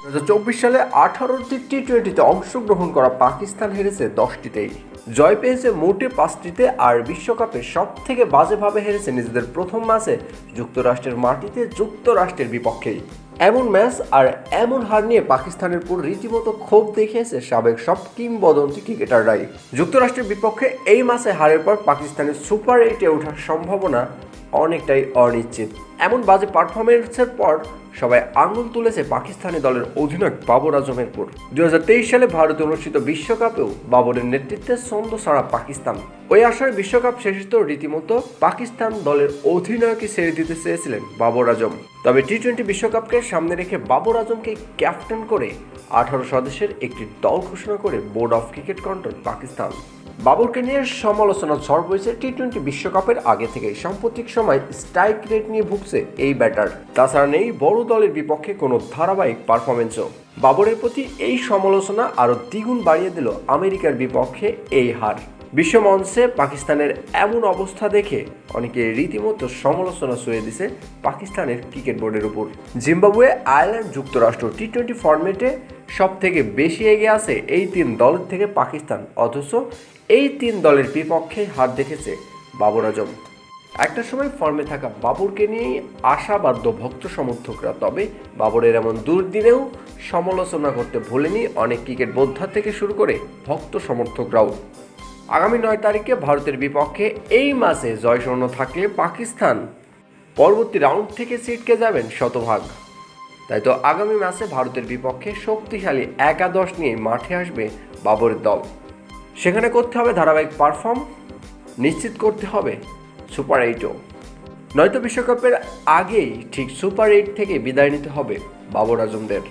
2024 সালে 18টি টি-20তে অংশগ্রহণ করা পাকিস্তান হেরেছে 10টিতেই, জয় পেয়েছে মোটে 5টিতে। আর বিশ্বকাপে সবথেকে বাজেভাবে হেরেছে নিজেদের প্রথম ম্যাচে যুক্তরাষ্ট্রের মাটিতে যুক্তরাষ্ট্রের বিপক্ষেই। এমন ম্যাচ আর এমন হার নিয়ে পাকিস্তানের পুরো রীতিমতো ক্ষোভ দেখিয়েছে সাবেক সব কিংবদন্তি ক্রিকেটাররাই। যুক্তরাষ্ট্রের বিপক্ষে এই ম্যাচে হারের পর পাকিস্তানের সুপার 8-এ ওঠার সম্ভাবনা অনেকটাই অনিশ্চিত। এমন বাজে পারফরমেন্সের পর সবাই আঙুল তুলেছে পাকিস্তানি দলের অধিনায়ক বাবর আজমের উপর। 2023 সালে ভারতে অনুষ্ঠিত বিশ্বকাপেও বাবরের নেতৃত্বে ছন্দ ছাড়া পাকিস্তান। ওই আসরে বিশ্বকাপ শেষে তো রীতিমতো পাকিস্তান দলের অধিনায়কই ছেড়ে দিতে চেয়েছিলেন বাবর আজম। তবে টি-20 বিশ্বকাপকে সামনে রেখে বাবর আজমকে ক্যাপ্টেন করে 18 সদস্যের একটি দল ঘোষণা করে board of cricket control Pakistan. বাবরকে নিয়ে সমালোচনা ঝড় বইছে টি-20 বিশ্বকাপের আগে থেকেই। সাম্প্রতিক সময় স্ট্রাইক রেট নিয়ে ভুগছে এই ব্যাটার। তাছাড়া নেই বড় দলের বিপক্ষে কোনো ধারাবাহিক পারফরমেন্সও। বাবরের প্রতি এই সমালোচনা আরও দ্বিগুণ বাড়িয়ে দিল আমেরিকার বিপক্ষে এই হার। বিশ্বমঞ্চে পাকিস্তানের এমন অবস্থা দেখে অনেকে রীতিমতো সমালোচনা ছুঁয়ে দিছে পাকিস্তানের ক্রিকেট বোর্ডের উপর। জিম্বাবুয়ে, আয়ারল্যান্ড, যুক্তরাষ্ট্র টি-20 ফরম্যাটে সব থেকে বেশি এগিয়ে আছে এই 3 দলের থেকে পাকিস্তান, অথচ এই 3 দলের বিপক্ষে হার দেখেছে বাবর আজম। একটা সময় ফর্মে থাকা বাবরকে নিয়েই আশাবাদ্য ভক্ত সমর্থকরা। তবে বাবরের এমন দুর্দিনেও সমালোচনা করতে ভোলেনি অনেক ক্রিকেট বোদ্ধা থেকে শুরু করে ভক্ত সমর্থকরাও। আগামী 9 তারিখে ভারতের বিপক্ষে এই ম্যাচে জয়শূন্য থাকলে পাকিস্তান পরবর্তী রাউন্ড থেকে ছিটকে যাবেন শতভাগ। তাই তো আগামী ম্যাচে ভারতের বিপক্ষে শক্তিশালী একাদশ নিয়ে মাঠে আসবে বাবরের দল। সেখানে করতে হবে ধারাবাহিক পারফর্ম, নিশ্চিত করতে হবে সুপার 8ও। নয়তো বিশ্বকাপের আগেই ঠিক সুপার 8 থেকে বিদায় নিতে হবে বাবর আজমদের।